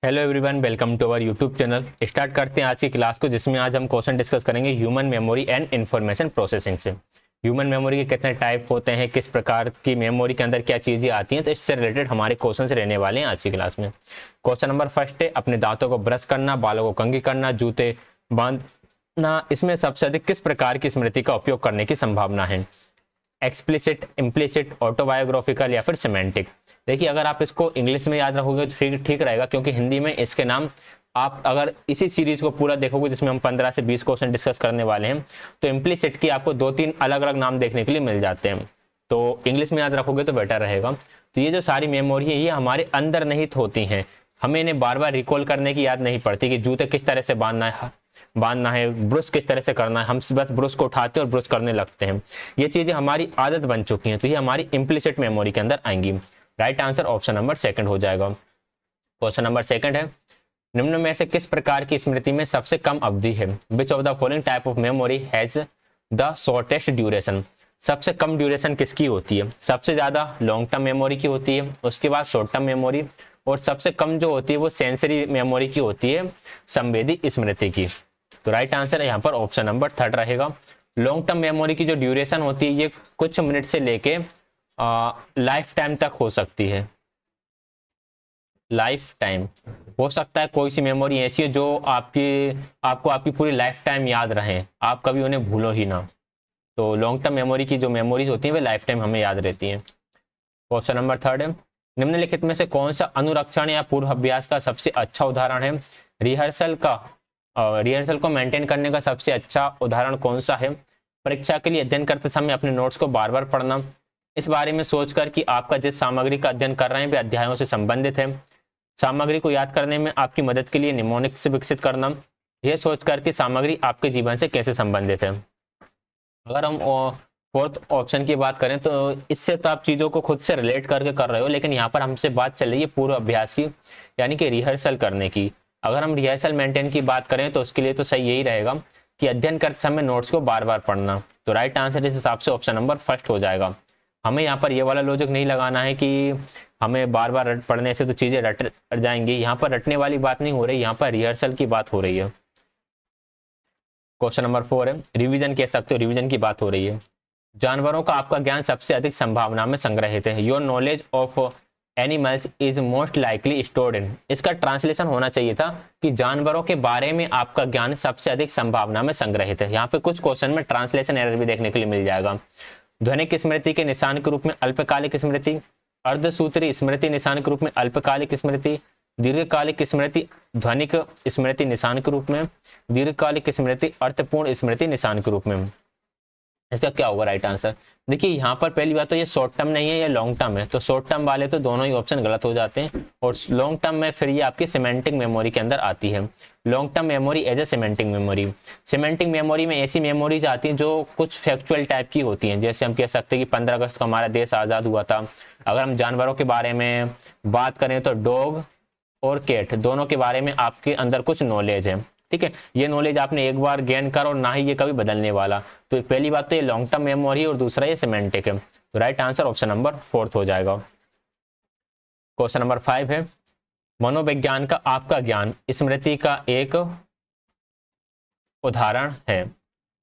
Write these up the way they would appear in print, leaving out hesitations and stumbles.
Hello everyone, welcome to our YouTube channel. Start करते हैं आज की क्लास को, जिसमें आज हम क्वेश्चन डिस्कस करेंगे human memory and information processing से। ह्यूमन मेमोरी के कितने टाइप होते हैं, किस प्रकार की मेमोरी के अंदर क्या चीज़ें आती हैं, तो इससे रिलेटेड हमारे क्वेश्चन रहने वाले हैं आज की क्लास में। क्वेश्चन नंबर फर्स्ट है, अपने दांतों को ब्रश करना, बालों को कंघी करना, जूते बांधना, इसमें सबसे अधिक किस प्रकार की स्मृति का उपयोग करने की संभावना है? एक्सप्लिसिट, इम्प्लिसिट, ऑटोबायोग्राफिकल या फिर सिमेंटिक। देखिए, अगर आप इसको इंग्लिश में याद रखोगे तो ठीक रहेगा, क्योंकि हिंदी में इसके नाम आप अगर इसी सीरीज को पूरा देखोगे जिसमें हम 15 से 20 क्वेश्चन डिस्कस करने वाले हैं, तो इम्प्लिसिट की आपको 2-3 अलग अलग नाम देखने के लिए मिल जाते हैं। तो इंग्लिश में याद रखोगे तो बेटर रहेगा। तो ये जो सारी मेमोरी है, ये हमारे अंदर निहित होती हैं, हमें इन्हें बार बार रिकॉल करने की याद नहीं पड़ती कि जूते किस तरह से बांधना है, ब्रश किस तरह से करना है। हम बस ब्रश को उठाते हैं और ब्रश करने लगते हैं। ये चीजें हमारी आदत बन चुकी हैं, तो ये हमारी इम्प्लिसिट मेमोरी के अंदर आएंगी। Right answer option number second हो जाएगा। क्वेश्चन नंबर सेकंड है, निम्न में से किस प्रकार की स्मृति में सबसे कम अवधि है? Which of the following type of memory has the shortest duration? सबसे कम ड्यूरेशन किसकी होती है? सबसे ज्यादा लॉन्ग टर्म मेमोरी की होती है, उसके बाद शॉर्ट टर्म मेमोरी, और सबसे कम जो होती है वो सेंसरी मेमोरी की होती है, संवेदी स्मृति की। तो राइट आंसर यहाँ पर ऑप्शन नंबर थर्ड रहेगा। लॉन्ग टर्म मेमोरी की जो ड्यूरेशन होती है, ये कुछ मिनट से लेके लाइफ टाइम तक हो सकती है। लाइफ टाइम हो सकता है, कोई सी मेमोरी ऐसी है जो आपको आपकी पूरी लाइफ टाइम याद रहे, आप कभी उन्हें भूलो ही ना। तो लॉन्ग टर्म मेमोरी की जो मेमोरीज होती हैं वे लाइफ टाइम हमें याद रहती हैं। क्वेश्चन नंबर थर्ड है, निम्नलिखित में से कौन सा अनुरक्षण या पूर्वाभ्यास का सबसे अच्छा उदाहरण है? रिहर्सल को मेंटेन करने का सबसे अच्छा उदाहरण कौन सा है? परीक्षा के लिए अध्ययन करते समय अपने नोट्स को बार बार पढ़ना, इस बारे में सोचकर कि आपका जिस सामग्री का अध्ययन कर रहे हैं वे अध्यायों से संबंधित है, सामग्री को याद करने में आपकी मदद के लिए निमोनिक्स विकसित करना, यह सोचकर कि सामग्री आपके जीवन से कैसे संबंधित है। अगर हम फोर्थ ऑप्शन की बात करें तो इससे तो आप चीज़ों को खुद से रिलेट करके कर रहे हो, लेकिन यहाँ पर हमसे बात चल रही है पूर्व अभ्यास की, यानी कि रिहर्सल करने की। अगर हम रिहर्सल मेंटेन की बात करें तो उसके लिए तो सही यही रहेगा कि अध्ययन करते समय नोट्स को बार बार पढ़ना। तो राइट आंसर इस हिसाब से ऑप्शन नंबर फर्स्ट हो जाएगा। हमें यहाँ पर ये वाला लॉजिक नहीं लगाना है कि हमें बार बार पढ़ने से तो चीज़ें रट जाएंगी। यहाँ पर रटने वाली बात नहीं हो रही, यहाँ पर रिहर्सल की बात हो रही है। क्वेश्चन नंबर 4 है, रिवीजन कह सकते हो, रिवीजन की बात हो रही है। जानवरों का आपका ज्ञान सबसे अधिक संभावना में संग्रहित है। Your knowledge of animals is most likely stored in. इसका ट्रांसलेशन होना चाहिए था कि जानवरों के बारे में आपका ज्ञान सबसे अधिक संभावना में संग्रहित है। यहाँ पे कुछ क्वेश्चन में ट्रांसलेशन एरर भी देखने के लिए मिल जाएगा। ध्वनिक स्मृति के निशान के रूप में अल्पकालिक स्मृति, अर्धसूत्री स्मृति निशान के रूप में अल्पकालिक स्मृति, दीर्घकालिक स्मृति ध्वनिक स्मृति निशान के रूप में, दीर्घकालिक स्मृति अर्थपूर्ण स्मृति निशान के रूप में। इसका क्या होगा राइट आंसर? देखिए, यहाँ पर पहली बात तो ये शॉर्ट टर्म नहीं है, ये लॉन्ग टर्म है, तो शॉर्ट टर्म वाले तो दोनों ही ऑप्शन गलत हो जाते हैं, और लॉन्ग टर्म में फिर ये आपकी सिमेंटिक मेमोरी के अंदर आती है। Long term memory as a semantic memory. Semantic memory में ऐसी मेमोरीज आती हैं जो कुछ फैक्चुअल टाइप की होती हैं, जैसे हम कह सकते हैं कि 15 अगस्त को हमारा देश आज़ाद हुआ था। अगर हम जानवरों के बारे में बात करें तो डॉग और कैट दोनों के बारे में आपके अंदर कुछ नॉलेज है, ठीक है। ये नॉलेज आपने एक बार गेन कर और ना ही ये कभी बदलने वाला। तो पहली बात तो ये लॉन्ग टर्म मेमोरी और दूसरा ये सिमेंटिक है। तो right answer option number fourth हो जाएगा। क्वेश्चन नंबर 5 है, मनोविज्ञान का आपका ज्ञान स्मृति का एक उदाहरण है।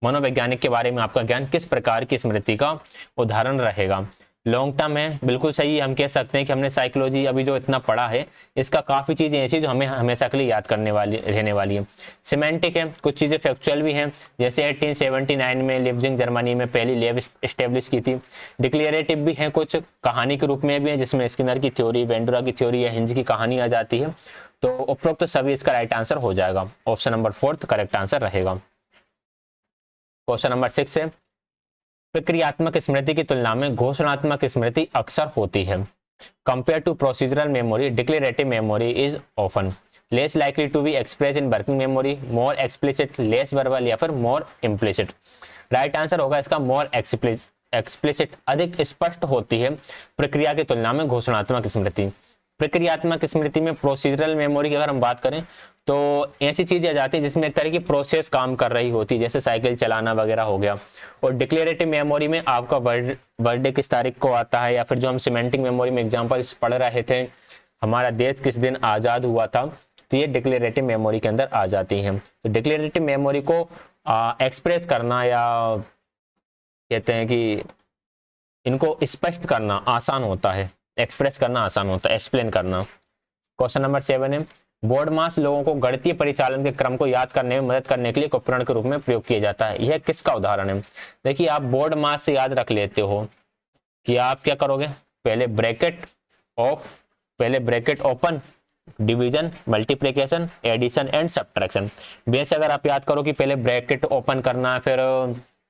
मनोवैज्ञानिक के बारे में आपका ज्ञान किस प्रकार की स्मृति का उदाहरण रहेगा? लॉन्ग टर्म है, बिल्कुल सही। हम कह सकते हैं कि हमने साइकोलॉजी अभी जो इतना पढ़ा है, इसका काफ़ी चीज़ें ऐसी जो हमें हमेशा के लिए याद करने वाली रहने वाली है। सिमेंटिक है, कुछ चीज़ें फैक्चुअल भी हैं, जैसे 1879 में लिप्जिंग जर्मनी में पहली लैब इस्टेब्लिश की थी। डिक्लेरेटिव भी हैं, कुछ कहानी के रूप में भी है, जिसमें स्किनर की थ्योरी, वेंडुरा की थ्योरी या हिंज की कहानी आ जाती है। तो उपरोक्त सभी इसका राइट आंसर हो जाएगा। Option number fourth correct answer रहेगा। क्वेश्चन नंबर 6 है, प्रक्रियात्मक स्मृति की तुलना में घोषणात्मक स्मृति अक्सर होती है। Compare to procedural memory, declarative memory is often less likely to be express in working memory, more explicit, less verbal या फिर मोर इम्प्लिसिट। राइट आंसर होगा इसका मोर एक्सप्लिसिट, अधिक स्पष्ट होती है प्रक्रिया की तुलना में घोषणात्मक स्मृति। प्रक्रियात्मक स्मृति में प्रोसीजरल मेमोरी की अगर हम बात करें तो ऐसी चीजें आ जाती है जिसमें एक तरह की प्रोसेस काम कर रही होती है, जैसे साइकिल चलाना वगैरह हो गया। और डिक्लेरेटिव मेमोरी में आपका बर्थडे किस तारीख को आता है, या फिर जो हम सिमेंटिक मेमोरी में एग्जांपल पढ़ रहे थे, हमारा देश किस दिन आज़ाद हुआ था, तो ये डिक्लेरेटिव मेमोरी के अंदर आ जाती हैं। तो डिक्लेरेटिव मेमोरी को एक्सप्रेस करना या कहते हैं कि इनको स्पष्ट करना आसान होता है, एक्सप्रेस करना आसान होता है, एक्सप्लेन करना। क्वेश्चन नंबर 7 है, बोर्ड मास लोगों को गणितीय परिचालन के क्रम को याद करने में मदद करने के लिए एक उपकरण के रूप में प्रयोग किया जाता है। यह किसका उदाहरण है? देखिए, आप बोर्ड मास से याद रख लेते हो कि आप क्या करोगे, पहले bracket open, division, multiplication, addition and subtraction. वैसे अगर आप याद करो कि पहले ब्रैकेट ओपन करना है, फिर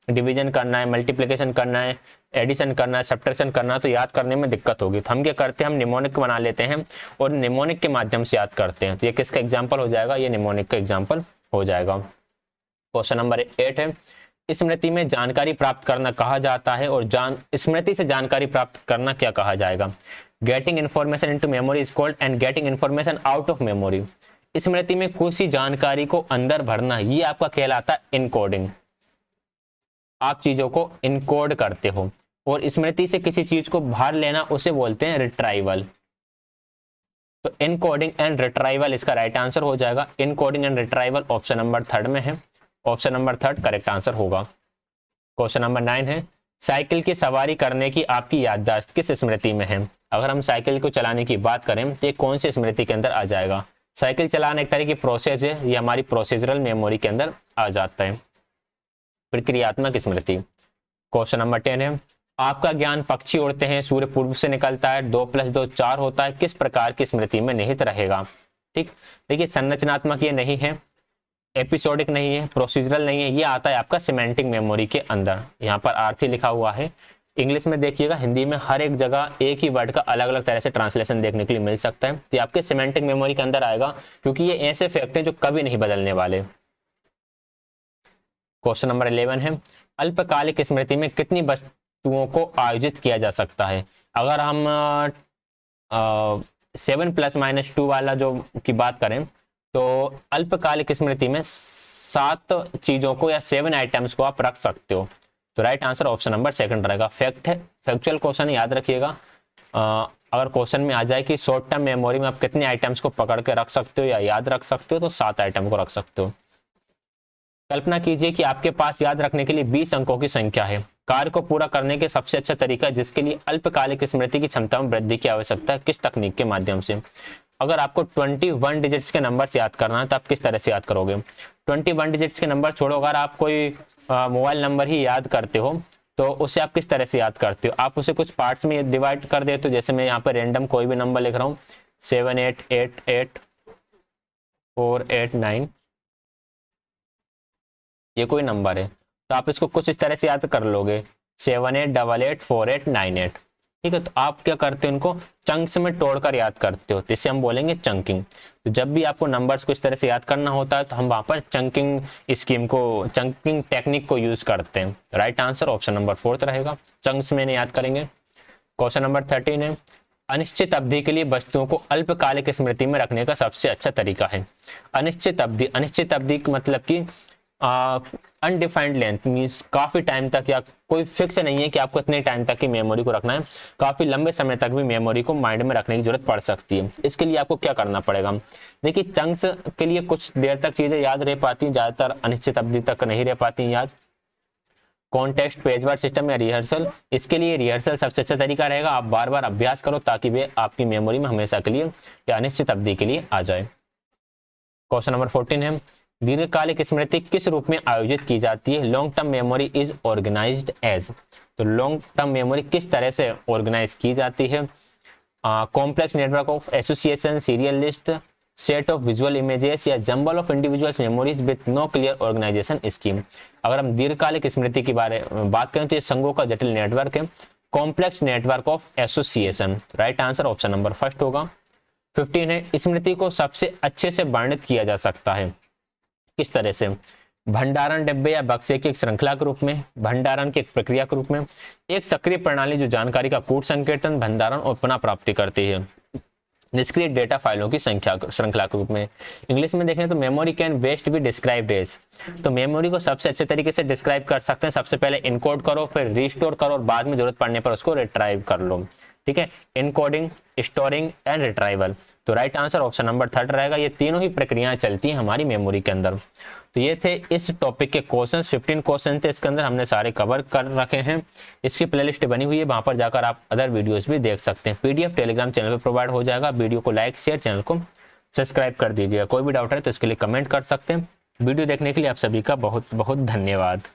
डिवीजन करना है, मल्टीप्लिकेशन करना है, एडिशन करना है, सब्ट्रैक्शन करना है, तो याद करने में दिक्कत होगी। तो हम क्या करते हैं, हम निमोनिक बना लेते हैं और निमोनिक के माध्यम से याद करते हैं। तो ये किसका एग्जाम्पल हो जाएगा? ये निमोनिक का एग्जाम्पल हो जाएगा। क्वेश्चन नंबर 8 है, स्मृति में जानकारी प्राप्त करना कहा जाता है और स्मृति से जानकारी प्राप्त करना क्या कहा जाएगा? Getting information into memory is called and getting information out of memory. स्मृति में किसी जानकारी को अंदर भरना, ये आपका कहलाता है इनकोडिंग। आप चीजों को इनकोड करते हो, और स्मृति से किसी चीज को बाहर लेना उसे बोलते हैं रिट्राइवल। तो इनकोडिंग एंड रिट्राइवल इसका राइट आंसर हो जाएगा। Encoding and retrieval option number 3 में है, ऑप्शन नंबर 3 करेक्ट आंसर होगा। क्वेश्चन नंबर 9 है, साइकिल की सवारी करने की आपकी याददाश्त किस स्मृति में है? अगर हम साइकिल को चलाने की बात करें तो ये कौन सी स्मृति के अंदर आ जाएगा? साइकिल चलाना एक तरह की प्रोसेस है, ये हमारी प्रोसीजरल मेमोरी के अंदर आ जाता है, प्रक्रियात्मक स्मृति। क्वेश्चन नंबर 10 है, आपका ज्ञान पक्षी उड़ते हैं, सूर्य पूर्व से निकलता है, 2 + 2 4 होता है, किस प्रकार की स्मृति में निहित रहेगा? ठीक, देखिए संरचनात्मक ये नहीं है, एपिसोडिक नहीं है, प्रोसीजरल नहीं है, ये आता है आपका सिमेंटिक मेमोरी के अंदर। यहाँ पर आरती लिखा हुआ है, इंग्लिश में देखिएगा, हिंदी में हर एक जगह एक ही वर्ड का अलग अलग तरह से ट्रांसलेशन देखने के लिए मिल सकता है। तो आपके सिमेंटिक मेमोरी के अंदर आएगा, क्योंकि ये ऐसे फैक्ट हैं जो कभी नहीं बदलने वाले। क्वेश्चन नंबर 11 है, अल्पकालिक स्मृति में कितनी वस्तुओं को आयोजित किया जा सकता है? अगर हम 7 ± 2 वाला जो की बात करें, तो अल्पकालिक स्मृति में 7 चीजों को या 7 आइटम्स को आप रख सकते हो। तो राइट आंसर ऑप्शन नंबर 2 रहेगा। फैक्ट है, फैक्चुअल क्वेश्चन याद रखिएगा। अगर क्वेश्चन में आ जाए कि शॉर्ट टर्म मेमोरी में आप कितने आइटम्स को पकड़ के रख सकते हो या याद रख सकते हो, तो 7 आइटम को रख सकते हो। कल्पना कीजिए कि आपके पास याद रखने के लिए 20 अंकों की संख्या है। कार्य को पूरा करने के सबसे अच्छा तरीका जिसके लिए अल्पकालिक स्मृति की क्षमता में वृद्धि की आवश्यकता है, किस तकनीक के माध्यम से? अगर आपको 21 डिजिट्स के नंबर्स याद करना है तो आप किस तरह से याद करोगे? 21 डिजिट्स के नंबर छोड़ो, अगर आप कोई मोबाइल नंबर ही याद करते हो तो उसे आप किस तरह से याद करते हो? आप उसे कुछ पार्ट्स में डिवाइड कर देते हो। जैसे मैं यहाँ पर रैंडम कोई भी नंबर लिख रहा हूँ, 78884889, ये कोई नंबर है, तो आप इसको कुछ इस तरह से याद कर लोगे, 78884898। ठीक है, तो आप क्या करते हो, इनको चंक्स में तोड़कर याद करते हो, तो इसे हम बोलेंगे चंकिंग। तो जब भी आपको नंबर्स को इस तरह से याद करना होता है तो हम वहां पर चंकिंग टेक्निक को यूज करते हैं। राइट आंसर ऑप्शन नंबर 4 रहेगा, चंक्स में याद करेंगे। क्वेश्चन नंबर 13 है, अनिश्चित अवधि के लिए वस्तुओं को अल्पकालिक स्मृति में रखने का सबसे अच्छा तरीका है? अनिश्चित अवधि का मतलब कि अनडिफाइंड लेंथ, मीन्स काफी टाइम तक, या कोई फिक्स नहीं है कि आपको इतने टाइम तक की मेमोरी को रखना है। काफी लंबे समय तक भी मेमोरी को माइंड में रखने की जरूरत पड़ सकती है। इसके लिए आपको क्या करना पड़ेगा? देखिए, चंक्स के लिए कुछ देर तक चीजें याद रह पाती हैं, ज्यादातर अनिश्चित अवधि तक नहीं रह पाती याद। कॉन्टेक्स्ट, पेजवर्ड सिस्टम या रिहर्सल, इसके लिए रिहर्सल सबसे अच्छा तरीका रहेगा। आप बार बार अभ्यास करो ताकि वे आपकी मेमोरी में हमेशा के लिए या अनिश्चित अवधि के लिए आ जाए। क्वेश्चन नंबर 14 है, दीर्घकालिक स्मृति किस रूप में आयोजित की जाती है? Long term memory is organized as. तो लॉन्ग टर्म मेमोरी किस तरह से ऑर्गेनाइज की जाती है? Complex network of association, serial list, set of visual images या jumble of individuals memories with no clear organization scheme. अगर हम दीर्घकालिक स्मृति की बात करें तो ये संघों का जटिल नेटवर्क है, complex network of association. Right answer option number 1 होगा। 15 है, स्मृति को सबसे अच्छे से वर्णित किया जा सकता है, किस तरह से? भंडारण डिब्बे या बक्से की एक श्रृंखला के रूप में, भंडारण की एक प्रक्रिया के रूप में, एक सक्रिय प्रणाली जो जानकारी का कूट संकेतन, भंडारण और पुनः प्राप्ति करती है, निष्क्रिय डेटा फाइलों की संख्या श्रृंखला के रूप में। इंग्लिश में देखें तो memory can best be described as, तो मेमोरी को सबसे अच्छे तरीके से डिस्क्राइब कर सकते हैं, सबसे पहले इनकोड करो, फिर रिस्टोर करो और बाद में जरूरत पड़ने पर उसको रिट्राइव कर लो। ठीक है, इनकोडिंग, स्टोरिंग एंड रिट्राइवल। तो राइट आंसर ऑप्शन नंबर 3 रहेगा। ये तीनों ही प्रक्रियाएं चलती हैं हमारी मेमोरी के अंदर। तो ये थे इस टॉपिक के क्वेश्चंस, 15 क्वेश्चन थे इसके अंदर, हमने सारे कवर कर रखे हैं। इसकी प्लेलिस्ट बनी हुई है, वहां पर जाकर आप अदर वीडियोस भी देख सकते हैं। पीडीएफ टेलीग्राम चैनल पर प्रोवाइड हो जाएगा। वीडियो को लाइक शेयर, चैनल को सब्सक्राइब कर दीजिएगा। कोई भी डाउट है तो इसके लिए कमेंट कर सकते हैं। वीडियो देखने के लिए आप सभी का बहुत बहुत धन्यवाद।